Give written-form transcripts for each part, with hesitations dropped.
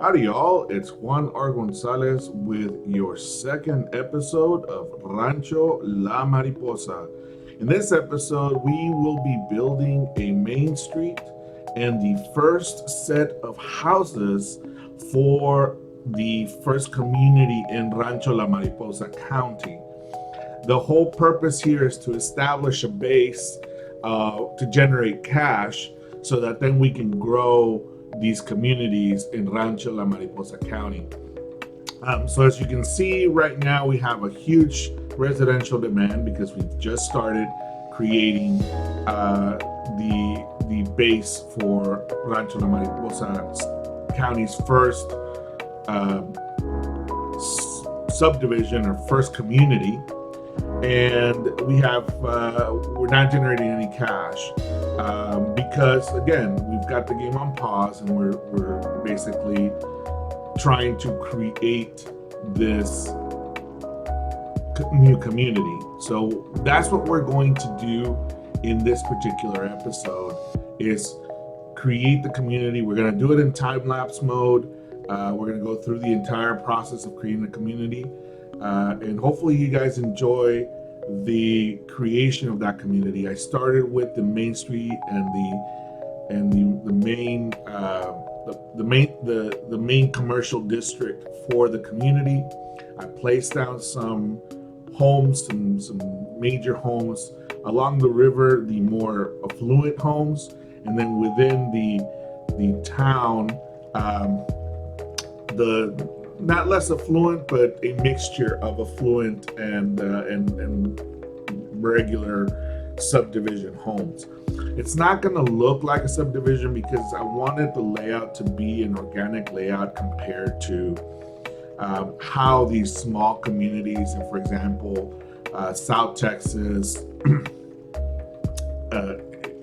Howdy y'all, it's Juan R. Gonzalez with your second episode of Rancho La Mariposa. In this episode, we will be building a main street and the first set of houses for the first community in Rancho La Mariposa County. The whole purpose here is to establish a base to generate cash so that then we can grow these communities in Rancho La Mariposa County. So as you can see right now, we have a huge residential demand because we've just started creating the base for Rancho La Mariposa County's first subdivision or first community. And we're not generating any cash because again we've got the game on pause and we're basically trying to create this new community. So that's what we're going to do in this particular episode is create the community. We're going to do it in time-lapse mode. We're going to go through the entire process of creating a community. And hopefully you guys enjoy the creation of that community. I started with the main street and the main commercial district for the community. I placed down some homes, some major homes along the river, the more affluent homes, and then within the town, the not less affluent, but a mixture of affluent and regular subdivision homes. It's not going to look like a subdivision because I wanted the layout to be an organic layout compared to how these small communities, and for example, South Texas,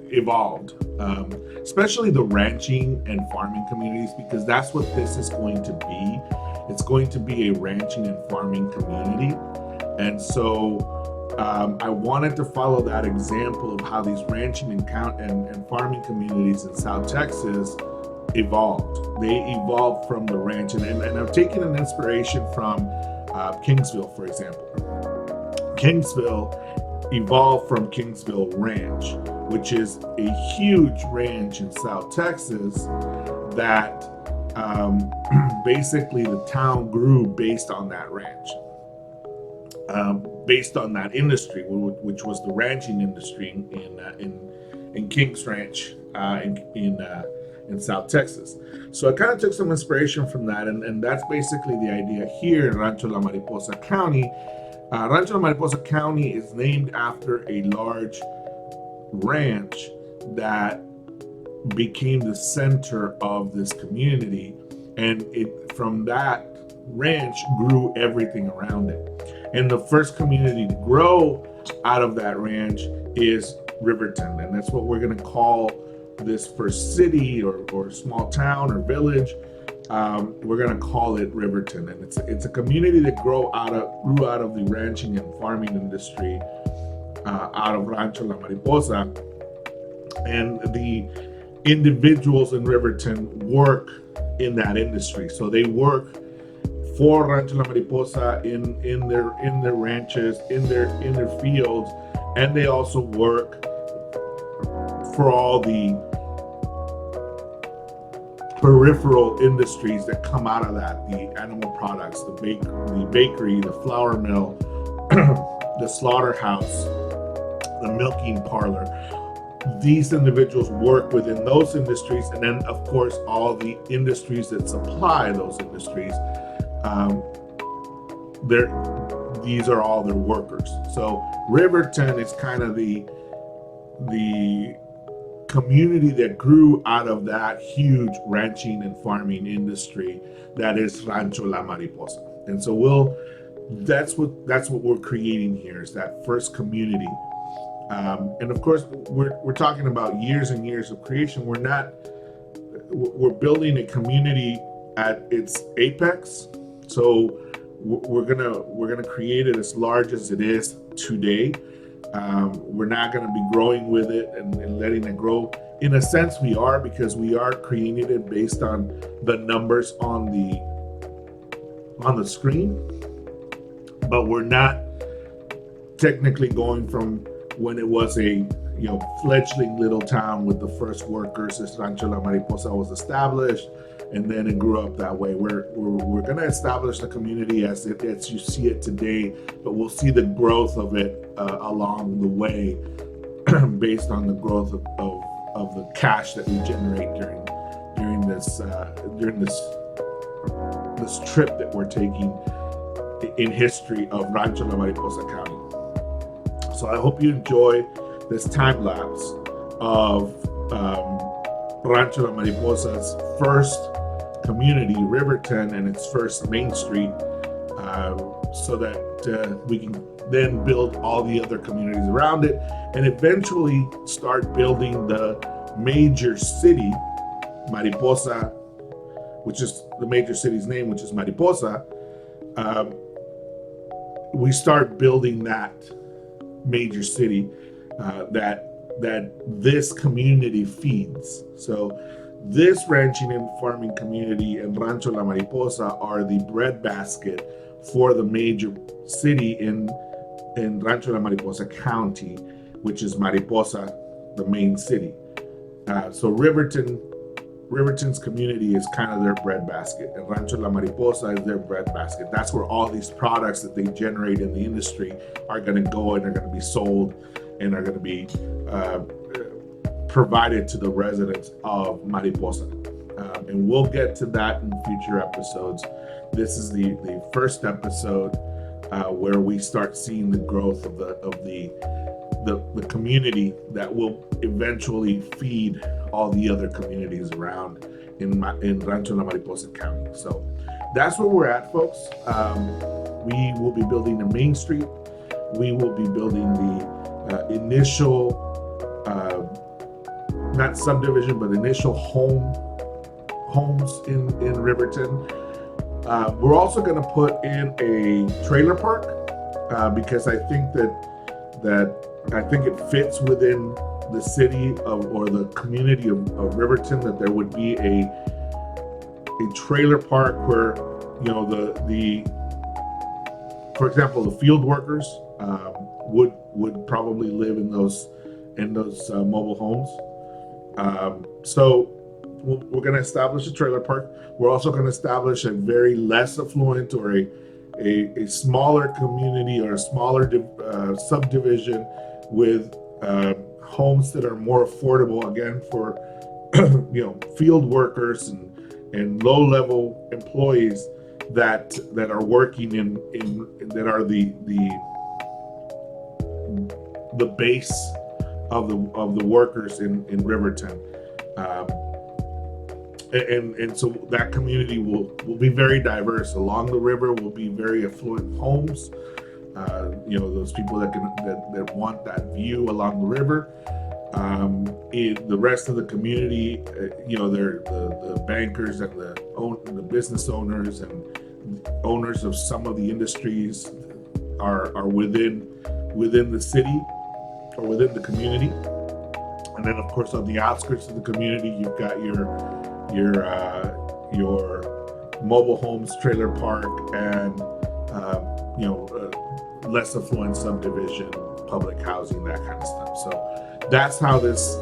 evolved, especially the ranching and farming communities, because that's what this is going to be. It's going to be a ranching and farming community. And so I wanted to follow that example of how these ranching and farming communities in South Texas evolved. They evolved from the ranch. And I've taken an inspiration from Kingsville, for example. Kingsville evolved from Kingsville Ranch, which is a huge ranch in South Texas that basically the town grew based on that ranch, based on that industry, which was the ranching industry in Kings Ranch in South Texas. So I kind of took some inspiration from that, and that's basically the idea here in Rancho La Mariposa County. Rancho La Mariposa County is named after a large ranch that became the center of this community, and from that ranch grew everything around it. And the first community to grow out of that ranch is Riverton, and that's what we're going to call this first city or small town or village. We're going to call it Riverton, and it's a community that grew out of the ranching and farming industry out of Rancho La Mariposa. And the individuals in Riverton work in that industry, so they work for Rancho La Mariposa in their ranches, in their fields, and they also work for all the peripheral industries that come out of that: the animal products, the bakery, the flour mill, the slaughterhouse, the milking parlor. These individuals work within those industries, and then of course all the industries that supply those industries, these are all their workers. So Riverton is kind of the community that grew out of that huge ranching and farming industry that is Rancho La Mariposa. And so that's what we're creating here, is that first community. And of course, we're talking about years and years of creation. We're building a community at its apex. So we're gonna create it as large as it is today. We're not going to be growing with it and letting it grow. In a sense, we are, because we are creating it based on the numbers on the screen, but we're not technically going from when it was a fledgling little town with the first workers as Rancho La Mariposa was established, and then it grew up that way. We're going to establish the community as you see it today, but we'll see the growth of it along the way based on the growth of the cash that we generate during this trip that we're taking in history of Rancho La Mariposa County. So I hope you enjoy this time lapse of Rancho La Mariposa's first community, Riverton, and its first main street, so that we can then build all the other communities around it, and eventually start building the major city, Mariposa, which is the major city's name, which is Mariposa. We start building that major city that this community feeds. So this ranching and farming community and Rancho La Mariposa are the breadbasket for the major city in Rancho La Mariposa County, which is Mariposa, the main city. So Riverton's community is kind of their breadbasket, and Rancho La Mariposa is their breadbasket. That's where all these products that they generate in the industry are going to go, and are going to be sold, and are going to be provided to the residents of Mariposa. And we'll get to that in future episodes. This is the first episode where we start seeing the growth of the community that will eventually feed all the other communities around in Rancho La Mariposa County. So that's where we're at, folks. We will be building a main street. We will be building the initial, not subdivision, but initial homes in Riverton. We're also going to put in a trailer park because I think that it fits within the city or the community of Riverton, that there would be a trailer park where for example, the field workers would probably live in those mobile homes. So we're going to establish a trailer park. We're also going to establish a very less affluent or a smaller community or a smaller subdivision with homes that are more affordable, again, for field workers and low-level employees that are working in that are the base of the workers in Riverton. And so that community will be very diverse. Along the river will be very affluent homes. Those people that want that view along the river. In the rest of the community, they're the bankers and the business owners and owners of some of the industries are within the city or within the community. And then, of course, on the outskirts of the community, you've got your mobile homes, trailer park, and less affluent subdivision, public housing, that kind of stuff. So that's how this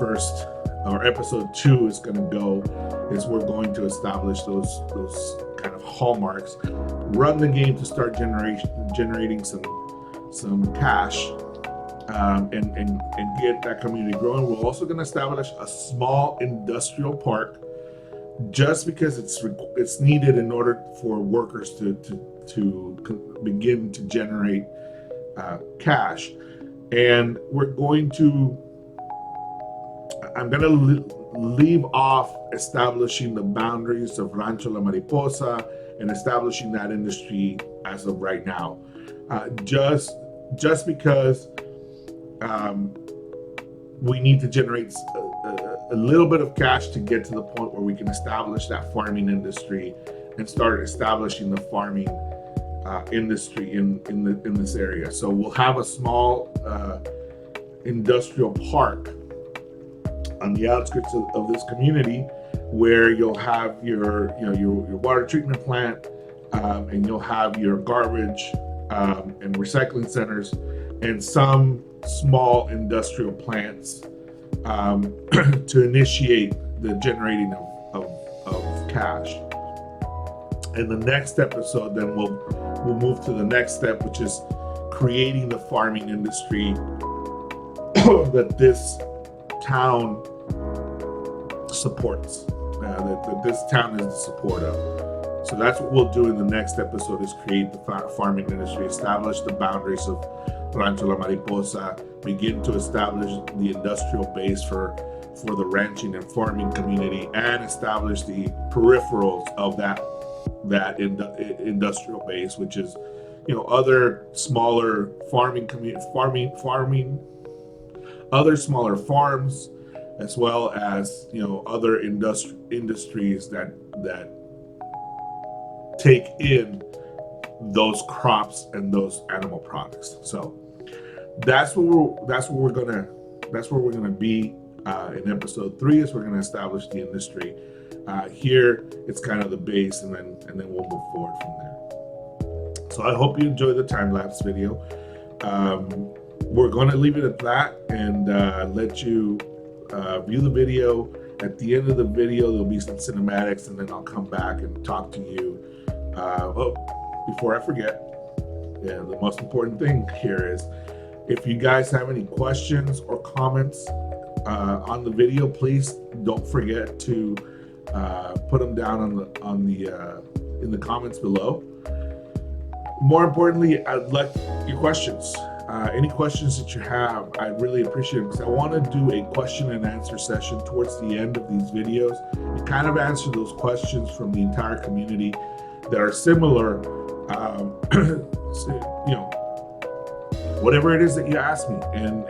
first, or episode 2, is going to go. Is we're going to establish those kind of hallmarks, run the game to start generating some cash. And get that community growing. We're also going to establish a small industrial park, just because it's needed in order for workers to begin to generate cash. And I'm going to leave off establishing the boundaries of Rancho La Mariposa and establishing that industry as of right now, just because we need to generate a little bit of cash to get to the point where we can establish that farming industry and start establishing the farming industry in this area. So we'll have a small industrial park on the outskirts of this community, where you'll have your water treatment plant, and you'll have your garbage and recycling centers, and some small industrial plants to initiate the generating of cash. And the next episode, then we'll move to the next step, which is creating the farming industry that this town supports, that this town is the support of. So that's what we'll do in the next episode, is create the farming industry, establish the boundaries of Rancho La Mariposa, begin to establish the industrial base for the ranching and farming community, and establish the peripherals of that industrial base, which is, other smaller other smaller farms, as well as other industries that take in those crops and those animal products. So that's where we're gonna be in episode 3, is we're gonna establish the industry. Here it's kind of the base, and then we'll move forward from there. So I hope you enjoyed the time-lapse video. We're going to leave it at that and let you view the video. At the end of the video, there'll be some cinematics, and then I'll come back and talk to you. Before I forget, the most important thing here is, if you guys have any questions or comments on the video, please don't forget to put them down in the comments below. More importantly, I'd like your questions. Any questions that you have, I'd really appreciate it, because I want to do a question and answer session towards the end of these videos and kind of answer those questions from the entire community that are similar. Whatever it is that you ask me, and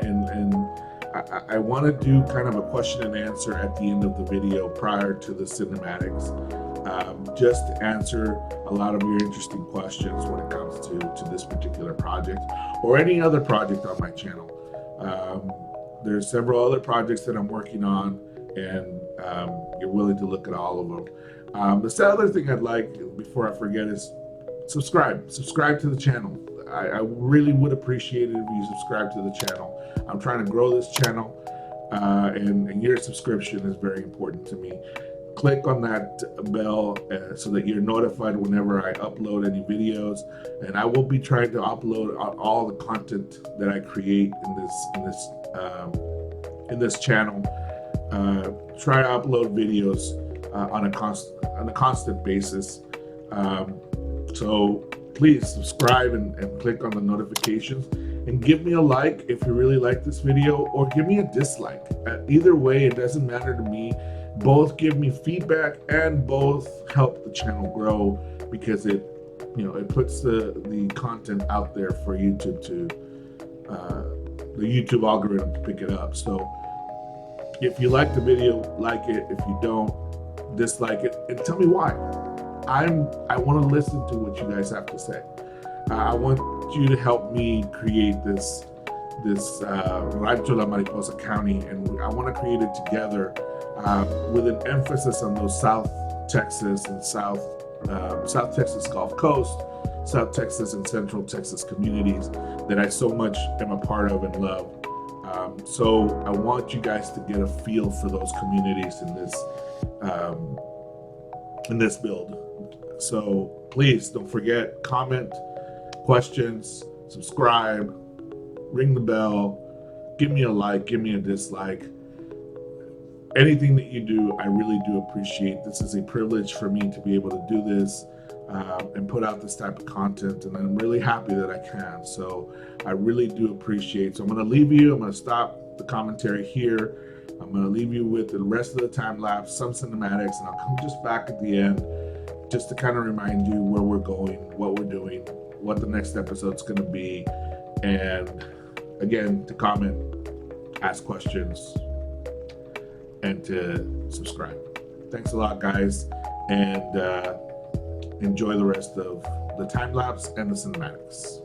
I want to do kind of a question and answer at the end of the video prior to the cinematics, just to answer a lot of your interesting questions when it comes to this particular project or any other project on my channel. There's several other projects that I'm working on, and you're willing to look at all of them. The other thing I'd like, before I forget, is subscribe to the channel. I really would appreciate it if you subscribe to the channel. I'm trying to grow this channel, and your subscription is very important to me. Click on that bell so that you're notified whenever I upload any videos, and I will be trying to upload all the content that I create in this channel. Try to upload videos on a constant basis. So please subscribe and click on the notifications, and give me a like if you really like this video, or give me a dislike. Either way, it doesn't matter to me. Both give me feedback, and both help the channel grow, because it puts the content out there for you to the YouTube algorithm to pick it up. So if you like the video, like it. If you don't, dislike it, and tell me why. I want to listen to what you guys have to say. I want you to help me create this Rancho La Mariposa County, and I want to create it together, with an emphasis on those South Texas and South Texas Gulf Coast, South Texas and Central Texas communities that I so much am a part of and love. So I want you guys to get a feel for those communities in this build. So please don't forget, comment, questions, subscribe, ring the bell, give me a like, give me a dislike. Anything that you do, I really do appreciate. This is a privilege for me to be able to do this and put out this type of content, and I'm really happy that I can. So I really do appreciate. So I'm going to leave you. I'm going to stop the commentary here. I'm going to leave you with the rest of the time lapse, some cinematics, and I'll come just back at the end just to kind of remind you where we're going, what we're doing, what the next episode's going to be, and again, to comment, ask questions, and to subscribe. Thanks a lot, guys, and enjoy the rest of the time lapse and the cinematics.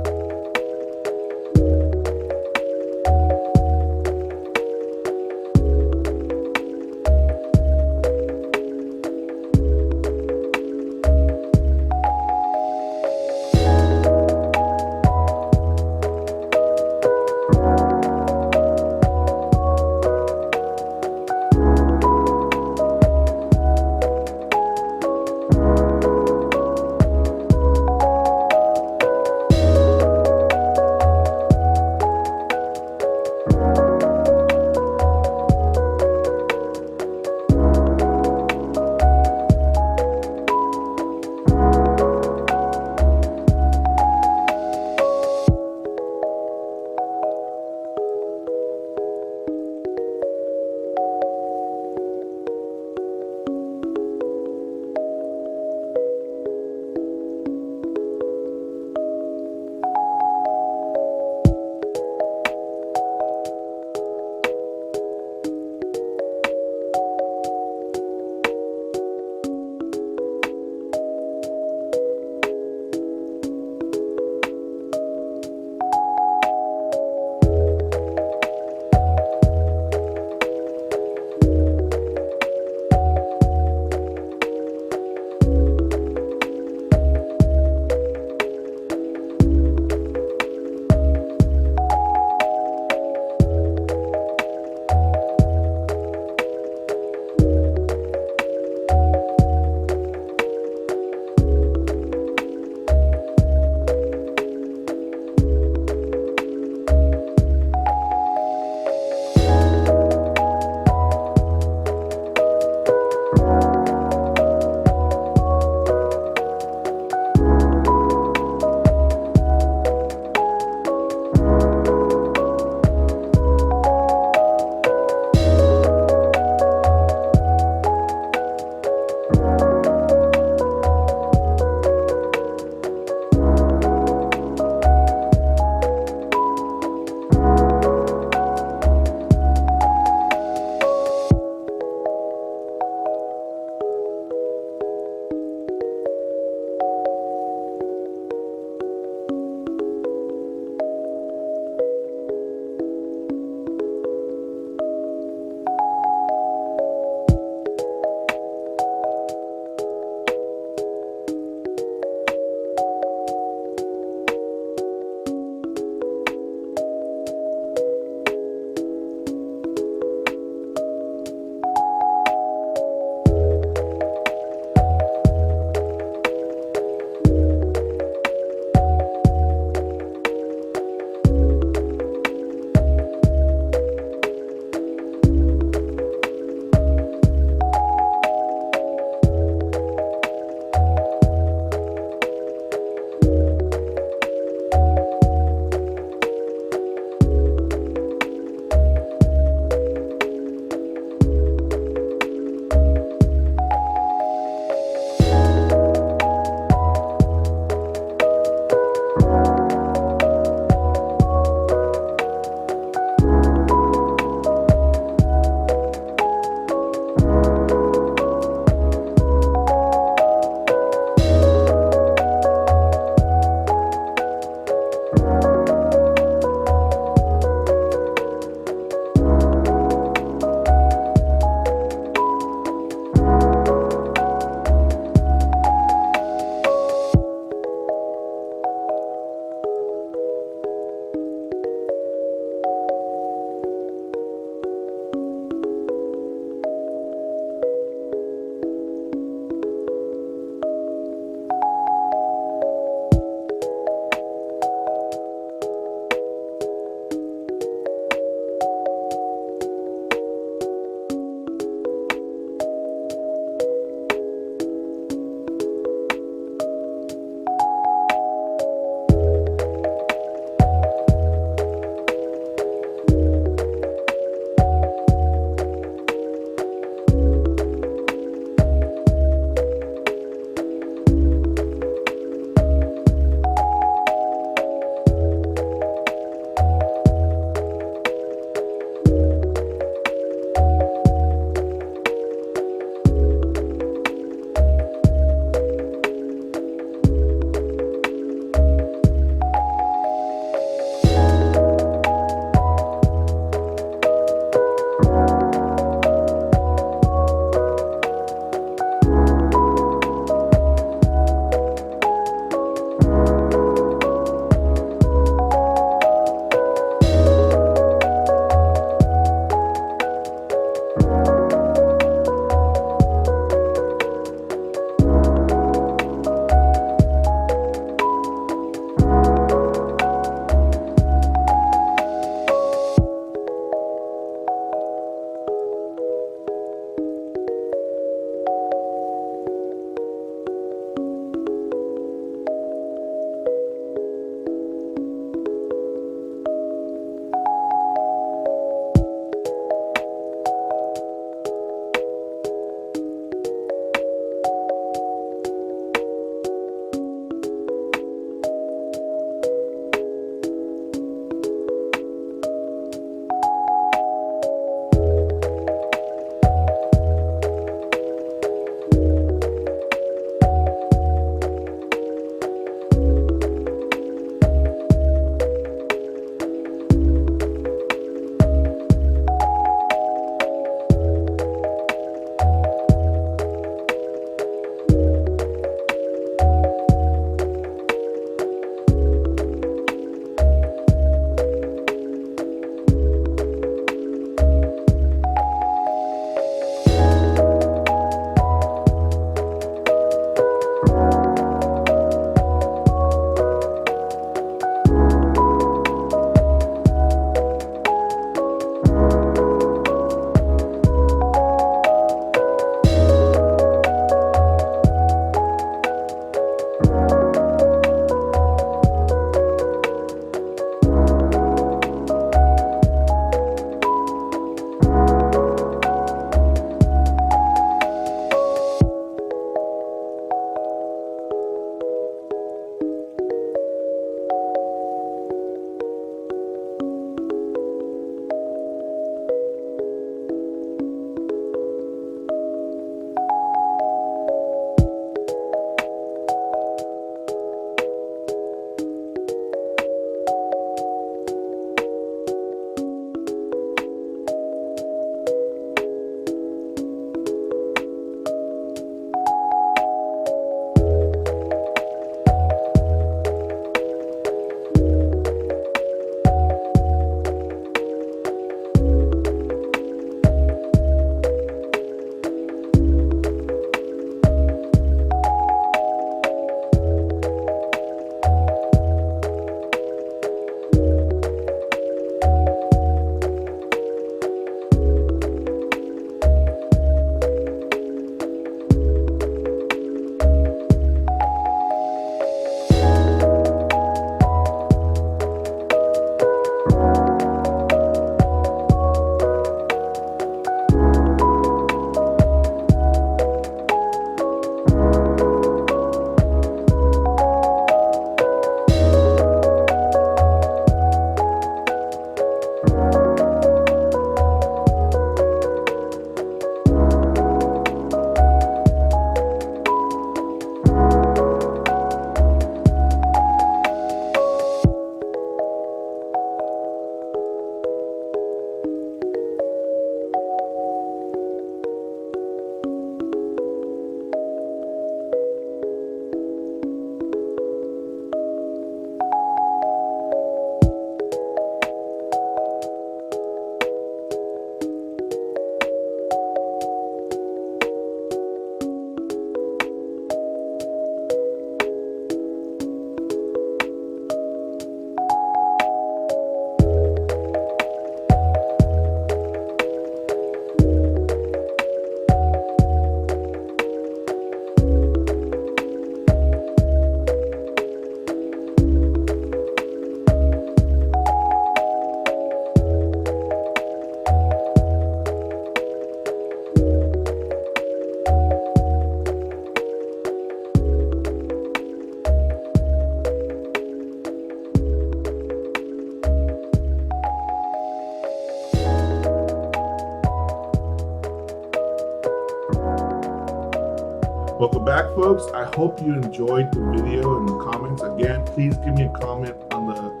Welcome back, folks. I hope you enjoyed the video and the comments. Again, please give me a comment on at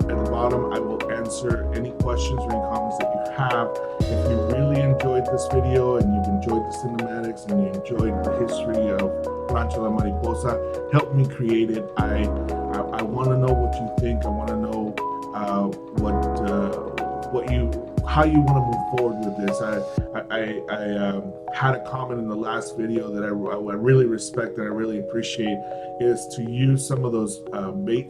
the bottom. I will answer any questions or any comments that you have. If you really enjoyed this video and you've enjoyed the cinematics and you enjoyed the history of Rancho La Mariposa, help me create it. I want to know what you think. I want to know how you want to move forward with this. I had a comment in the last video that I really respect and I really appreciate, is to use some of those bait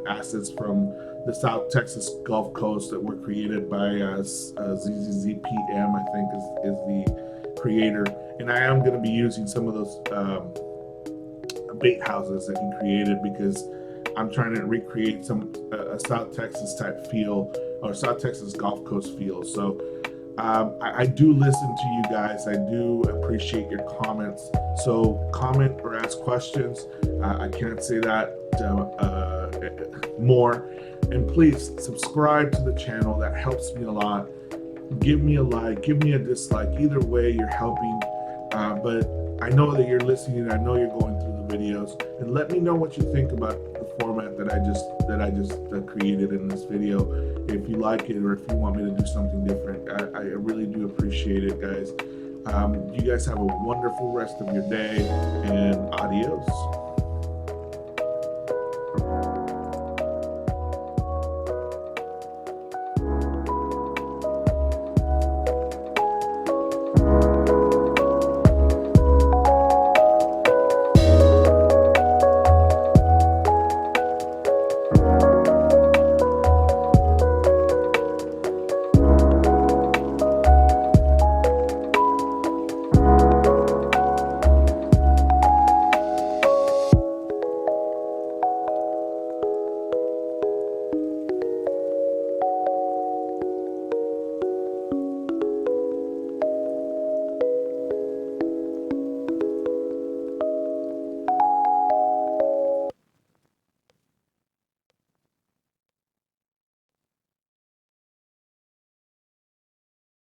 assets from the South Texas Gulf Coast that were created by ZZZPM, I think is the creator. And I am going to be using some of those bait houses that he created, because I'm trying to recreate a South Texas type feel, or South Texas Gulf Coast feel. So I do listen to you guys. I do appreciate your comments. So comment or ask questions. I can't say that more. And please subscribe to the channel. That helps me a lot. Give me a like, give me a dislike. Either way, you're helping. But I know that you're listening. I know you're going through the videos, and let me know what you think about the format that I just created in this video. If you like it, or if you want me to do something different, I really do appreciate it, guys. You guys have a wonderful rest of your day, and adios.